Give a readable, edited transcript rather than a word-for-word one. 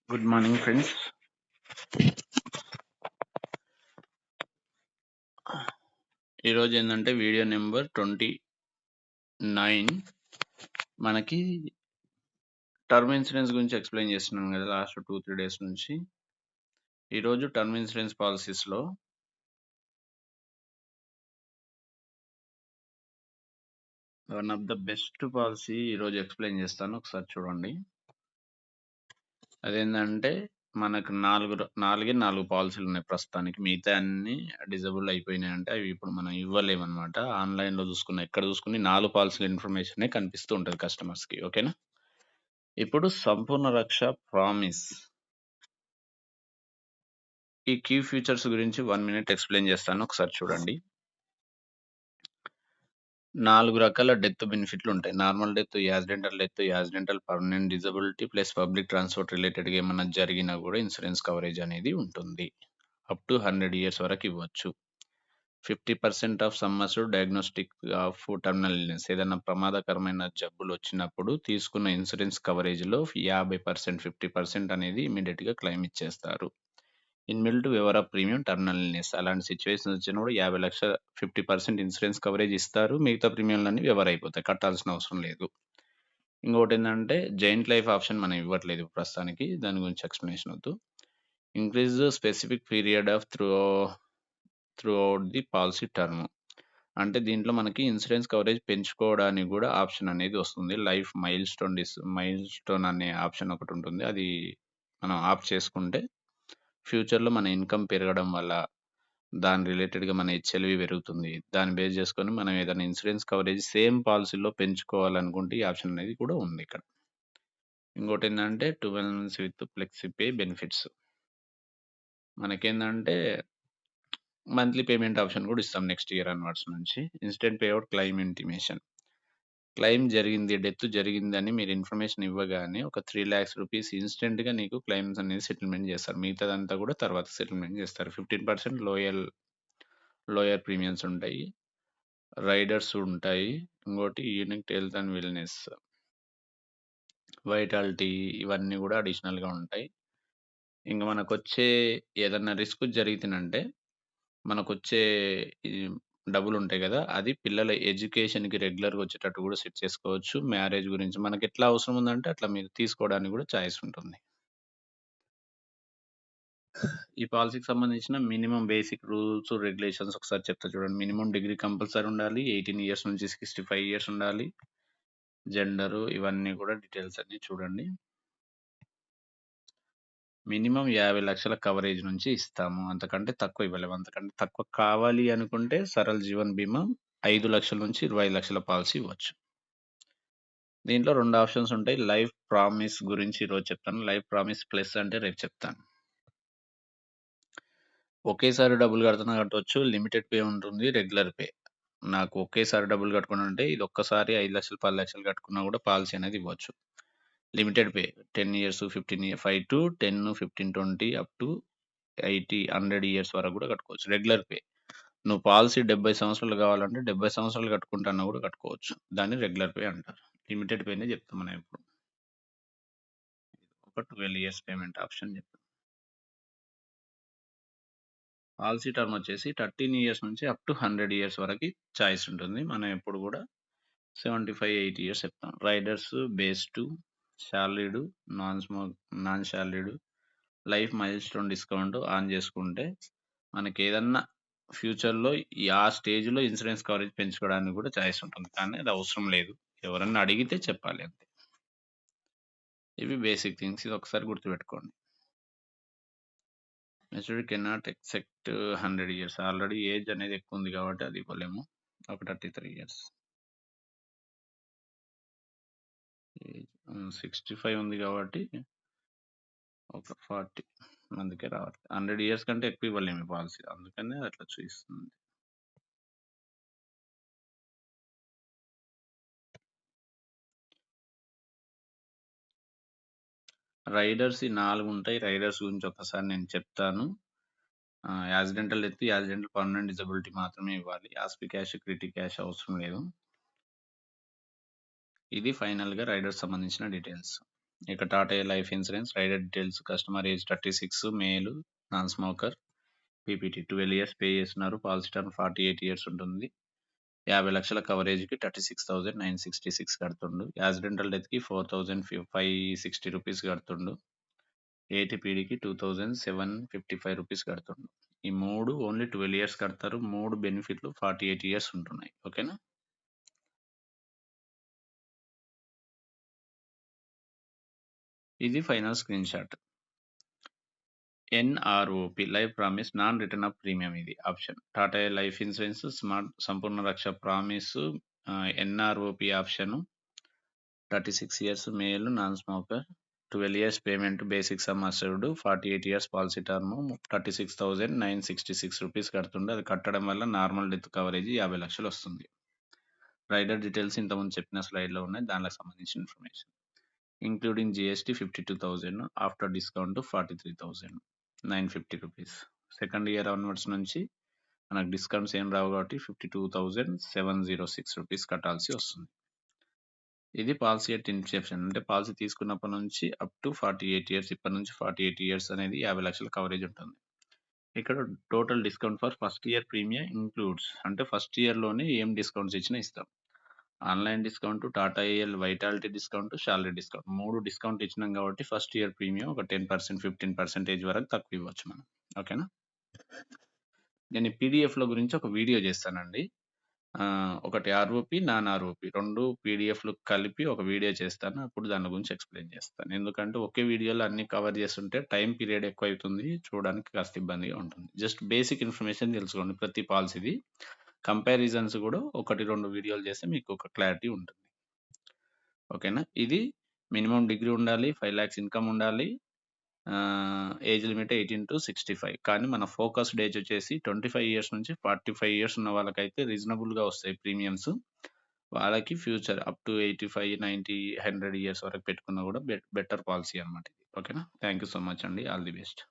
Good morning friends. ఈరోజు ఏంటంటే video number 29. మనకి టర్మ్ ఇన్సూరెన్స్ గురించి ఎక్స్ప్లెయిన్ చేస్తున్నాను కదా లాస్ట్ 2-3 డేస్ నుంచి. ఈరోజు టర్మ్ ఇన్సూరెన్స్ పాలసీస్లో one of the best policy ఈరోజు ఎక్స్ప్లెయిన్ చేస్తాను, ఒకసారి చూడండి. అదేంటంటే మనకు నాలుగు పాలసీలు ఉన్నాయి ప్రస్తుతానికి. మిగతా అన్ని డిజబుల్ అయిపోయినాయి, అంటే అవి ఇప్పుడు మనం ఇవ్వలేమన్నమాట. ఆన్లైన్లో చూసుకున్న ఎక్కడ చూసుకుని 4 పాలసీల ఇన్ఫర్మేషనే కనిపిస్తూ ఉంటుంది కస్టమర్స్కి. ఓకేనా? ఇప్పుడు సంపూర్ణ రక్ష ప్రామిస్ ఈ కీ ఫీచర్స్ గురించి 1 మినిట్ ఎక్స్ప్లెయిన్ చేస్తాను, ఒకసారి చూడండి. 4 రకాల డెత్ బెనిఫిట్లు ఉంటాయి. Normal death, accidental permanent disability plus public transport రిలేటెడ్‌గా ఏమన్నా జరిగినా కూడా ఇన్సూరెన్స్ కవరేజ్ అనేది ఉంటుంది. అప్ టు 100 ఇయర్స్ వరకు ఇవ్వచ్చు. 50% of summers diagnostic of terminal illness, ఏదైనా ప్రమాదకరమైన జబ్బులు వచ్చినప్పుడు తీసుకున్న ఇన్సూరెన్స్ కవరేజ్‌లో 50%, 50% అనేది ఇమ్మీడియేట్‌గా క్లెయిమ్ ఇచ్చేస్తారు. Inbuilt waiver of premium terminal illness, అలాంటి సిట్యుయేషన్స్ వచ్చినప్పుడు 50,00,000 50% ఇన్సూరెన్స్ కవరేజ్ ఇస్తారు. మిగతా ప్రీమియంలన్నీ వేవర్ అయిపోతాయి, కట్టాల్సిన అవసరం లేదు. ఇంకోటేందంటే జెయింట్ లైఫ్ ఆప్షన్ మనం ఇవ్వట్లేదు ప్రస్తుతానికి, దాని గురించి ఎక్స్‌ప్లనేషన్ వద్దు. Increase specific period of throughout the policy term, అంటే దీంట్లో మనకి ఇన్సూరెన్స్ కవరేజ్ పెంచుకోవడానికి కూడా ఆప్షన్ అనేది వస్తుంది. లైఫ్ మైల్‌స్టోన్ అనే ఆప్షన్ ఒకటుంటుంది. అది మనం ఆఫ్ చేసుకుంటే ఫ్యూచర్‌లో మన ఇన్‌కమ్ పెరగడం వల్ల దాని రిలేటెడ్‌గా మన హెచ్ఎల్‌వి పెరుగుతుంది. దాన్ని బేస్ చేసుకొని మనం ఏదైనా ఇన్సూరెన్స్ కవరేజ్ సేమ్ పాలసీలో పెంచుకోవాలనుకుంటే ఈ ఆప్షన్ అనేది కూడా ఉంది ఇక్కడ. ఇంకోటేందంటే 12 మంత్స్ విత్ ఫ్లెక్సీ బెనిఫిట్స్. మనకేందంటే మంత్లీ పేమెంట్ ఆప్షన్ కూడా ఇస్తాం నెక్స్ట్ ఇయర్ అన్వర్డ్స్ నుంచి. Instant payout claim intimation. Death జరిగిందని మీరు ఇన్ఫర్మేషన్ ఇవ్వగానే ఒక 3,00,000 రూపీస్ ఇన్స్టెంట్‌గా నీకు క్లెయిమ్స్ అనేది సెటిల్మెంట్ చేస్తారు. మిగతాదంతా కూడా తర్వాత సెటిల్మెంట్ చేస్తారు. 15% లోయర్ ప్రీమియమ్స్ ఉంటాయి. రైడర్స్ ఉంటాయి. ఇంకోటి unique health and wellness, vitality, ఇవన్నీ కూడా అడిషనల్‌గా ఉంటాయి. ఇంక మనకొచ్చే ఏదన్నా రిస్క్ జరిగితేనంటే మనకొచ్చే ఈ డబ్బులుంటాయి గదా! అది పిల్లల ఎడ్యుకేషన్‌కి రెగ్యులర్‌గా వచ్చేటట్టు గూడా సెట్ చేసుకోవచ్చు. మ్యారేజ్ గురించి మనకెట్లా అవసరం ఉందంటే అట్లా మీరు తీసుకోవడానికి గూడా చాయిస్ ఉంటుంది. ఈ పాలసీకి సంబంధించిన మినిమమ్ బేసిక్ రూల్స్, రెగ్యులేషన్స్ ఒకసారి చెప్తా చూడండి. మినిమమ్ డిగ్రీ కంపల్సరీ ఉండాలి. 18 ఇయర్స్ నుంచి 65 ఇయర్స్ ఉండాలి. జెండరు, ఇవన్నీ కూడా డీటెయిల్స్ అన్నీ చూడండి. మినిమమ్ 50,00,000 కవరేజ్ నుంచి ఇస్తాము. అంతకంటే తక్కువ ఇవ్వలేము. అంతకంటే తక్కువ కావాలి అనుకుంటే సరల్ జీవన్ బీమా 5,00,000 నుంచి 25,00,000 పాలసీ ఇవ్వచ్చు. దీంట్లో 2 ఆప్షన్స్ ఉంటాయి. లైఫ్ ప్రామిస్ గురించి ఈరోజు చెప్తాను. లైఫ్ ప్రామిస్ ప్లస్ అంటే రేపు చెప్తాను. ఒకేసారి డబ్బులు కట్టొచ్చు. లిమిటెడ్ పే ఉంటుంది. Regular pay. నాకు ఒకేసారి డబ్బులు కట్టుకున్నానంటే ఇది ఒక్కసారి 5,00,000, 10,00,000 కట్టుకున్నా కూడా పాలసీ అనేది ఇవ్వచ్చు. Limited pay 10 years, 5-10, 15, 20 up to 80, 100 years వరకు కూడా కట్టుకోవచ్చు. Regular pay. నువ్వు పాలసీ 70 సంవత్సరాలు కావాలంటే 70 సంవత్సరాలు కట్టుకుంటా కూడా కట్టుకోవచ్చు. దాన్ని రెగ్యులర్ పే అంటారు. లిమిటెడ్ పేనే చెప్తాం మనం ఇప్పుడు. ఒక 12 ఇయర్స్ పేమెంట్ ఆప్షన్ చెప్తాం. పాలసీ టర్మ్ వచ్చేసి 13 ఇయర్స్ నుంచి అప్ టు 100 ఇయర్స్ వరకు చాయిస్ ఉంటుంది. మనం ఎప్పుడు కూడా 75, 80 ఇయర్స్ చెప్తాం. Riders base 2, salaried, non salaried, life milestone discount on చేసుకుంటే మనకేదన్నా ఫ్యూచర్‌లో ఆ స్టేజ్‌లో ఇన్సూరెన్స్ కవరేజ్ పెంచుకోవడానికి కూడా చాయిస్ ఉంటుంది. కానీ అది అవసరం లేదు. ఎవరన్నా అడిగితే చెప్పాలి అంతే. ఇవి బేసిక్ థింగ్స్. ఇది ఒకసారి గుర్తుపెట్టుకోండి. Maturity cannot except 100 years. Already age అనేది ఎక్కువ ఉంది కాబట్టి అది ఇవ్వలేము. ఒక 33 ఇయర్స్. ఏజ్ 65 ఉంది కాబట్టి ఒక 40, అందుకే రావట్లేదు. 100 ఇయర్స్ కంటే ఎక్కువ ఇవ్వలేము ఈ పాలసీ. అందుకనే అట్లా చూపిస్తుంది. రైడర్స్ ఈ 4 ఉంటాయి. రైడర్స్ గురించి ఒకసారి నేను చెప్తాను. యాక్సిడెంటల్ పర్మనెంట్ డిజబిలిటీ మాత్రమే ఇవ్వాలి. ఆస్పి క్యాష్, క్రిటి క్యాష్ అవసరం లేదు. ఇది ఫైనల్‌గా రైడర్స్ సంబంధించిన డీటెయిల్స్. ఇక Tata life insurance rider details customer age 36 male non smoker PPT 12 years pay చేస్తున్నారు. పాలసీ టర్మ్ 48 ఇయర్స్ ఉంటుంది. 50 లక్షల కవరేజ్‌కి 36,966 కడుతుండు. యాక్సిడెంటల్ డెత్‌కి 4,560 రూపీస్ కడుతుండు. ఏటీపీడీకి 2,755 రూపీస్ కడుతుండు. ఈ 3 ఓన్లీ 12 ఇయర్స్ కడతారు. 3 బెనిఫిట్‌లు 48 ఇయర్స్ ఉంటున్నాయి. ఓకేనా? ఇది final screen shot. NROP life promise non return of premium ఇది option. Tata life insurance smart Sampoorna Raksha promise NROP option 36 years male non smoker 12 years payment basic sum assured 48 years policy term 36,966 rupees కడుతుండే. అది కట్టడం వల్ల normal death coverage 50 లక్షలు వస్తుంది. Rider details ఇంతకుముందు చెప్పిన స్లైడ్లో ఉన్నాయి. దానికి సంబంధించిన information including GST 52,000 after discount 43,950 rupees. Second year onwards నుంచి మనకు డిస్కౌంట్స్ ఏం రావు కాబట్టి 52,706 రూపీస్ కట్టాల్సి వస్తుంది. ఇది పాలసీ ఎట్ ఇన్సెప్షన్ అంటే పాలసీ తీసుకున్నప్పటి నుంచి అప్ టు 48 ఇయర్స్. ఇప్పటి నుంచి 48 ఇయర్స్ అనేది 50 లక్షల కవరేజ్ ఉంటుంది. ఇక్కడ total discount for first year premium includes అంటే ఫస్ట్ ఇయర్లోనే ఏం డిస్కౌంట్స్ ఇచ్చినా ఇస్తాం. Online discount, Tata AL vitality discount, salary discount 3 discount ఇచ్చినాం కాబట్టి ఫస్ట్ ఇయర్ ప్రీమియం ఒక 10%, 15% వరకు తక్కువ ఇవ్వచ్చు మనం. ఓకేనా? నేను పీడిఎఫ్ల గురించి ఒక వీడియో చేస్తానండి. ఒకటి ఆర్ఓపి, నాన్ ఆర్ఓపి 2 పీడిఎఫ్లు కలిపి ఒక వీడియో చేస్తాను. అప్పుడు దాని గురించి ఎక్స్ప్లెయిన్ చేస్తాను. ఎందుకంటే ఒకే వీడియోలో అన్ని కవర్ చేస్తుంటే టైం పీరియడ్ ఎక్కువ అవుతుంది. చూడడానికి కాస్త ఇబ్బందిగా ఉంటుంది. జస్ట్ బేసిక్ ఇన్ఫర్మేషన్ తెలుసుకోండి ప్రతి పాలసీది. కంపారిజన్స్ కూడా 1, 2 వీడియోలు చేస్తే మీకు ఒక క్లారిటీ ఉంటుంది. ఓకేనా? ఇది మినిమం డిగ్రీ ఉండాలి. 5 లాక్స్ ఇన్కమ్ ఉండాలి. ఏజ్ లిమిట్ 18-65 కానీ మన ఫోకస్డ్ ఏజ్ వచ్చేసి 25 ఇయర్స్ నుంచి 45 ఇయర్స్ ఉన్న వాళ్ళకైతే రీజనబుల్‌గా వస్తాయి ప్రీమియమ్స్. వాళ్ళకి ఫ్యూచర్ అప్ టు 85, 90, 100 ఇయర్స్ వరకు పెట్టుకున్నా కూడా బెటర్ పాలసీ అన్నమాట ఇది. ఓకేనా? థాంక్ యూ సో మచ్ అండి. All the best.